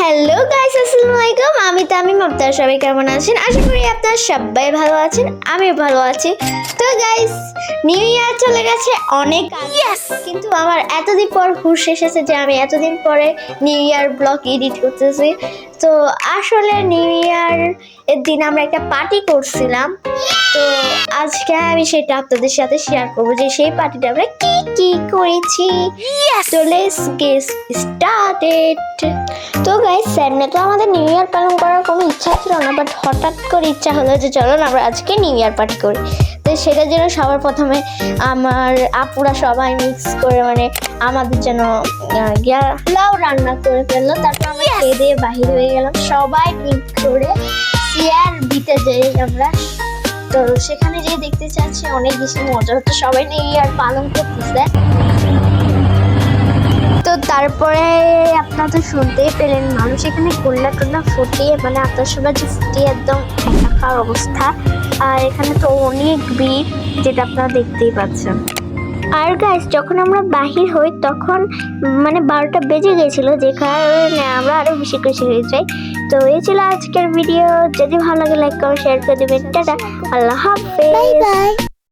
Hello guys, আসসালামু আলাইকুম। আমি তামিম। আপনারা সবাই কেমন আছেন? আশা করি আপনারা সবাই ভালো আছেন। আমিও ভালো আছি। তো গাইস, নিউ ইয়ার চলে গেছে অনেক আগে, কিন্তু আমার এতদিন পর হুঁশ এসেছে যে আমি এতদিন পরে নিউ ইয়ার ব্লগ এডিট করতেছি। তো আসলে নিউ ইয়ার এর দিন আমরা একটা পার্টি করছিলাম। তো আজকে আমি সেটা আপনাদের সাথে শেয়ার করবো যে সেই পার্টিটা আমরা কি কি করেছি। তো লেটস গেট স্টার্টেড। তো গাইস, সামনে তো আমাদের নিউ ইয়ার পালন করার কোনো ইচ্ছা ছিল না, বাট হঠাৎ করে ইচ্ছা হলো যে চলো না আমরা আজকে নিউ ইয়ার পার্টি করি। তো সেটার জন্য সবার প্রথমে আমার আপুরা সবাই মিক্স করে মানে আমাদের জন্য লাউ রান্না করে ফেললো। তারপর আমরা খেয়ে দিয়ে বাহির হয়ে গেলাম সবাই মিট করে চেয়ার দিতে যাই আমরা। তো সেখানে যে দেখতে চাচ্ছি অনেক বেশি মজা হচ্ছে, সবাই নিউ ইয়ার পালন করতেছে। তো তারপরে আপনারা তো শুনতেই পেলেন মানুষ এখানে গোল্লা টোল্লা ফুটিয়ে মানে আতশবাজি ফুটিয়ে একদম একাকার অবস্থা। আর এখানে তো অনেক ভিড়, যেটা আপনারা দেখতেই পাচ্ছেন। আর গাইস, যখন আমরা বাহির হই তখন মানে 12টা বেজে গেছিল, যে কারণে আমরা আরো বেশি খুশি হয়ে যাই। তো এই ছিল আজকের ভিডিও। যদি ভালো লাগে লাইক কমেন্ট শেয়ার করে দেবেন। টাটা, আল্লাহ হাফেজ।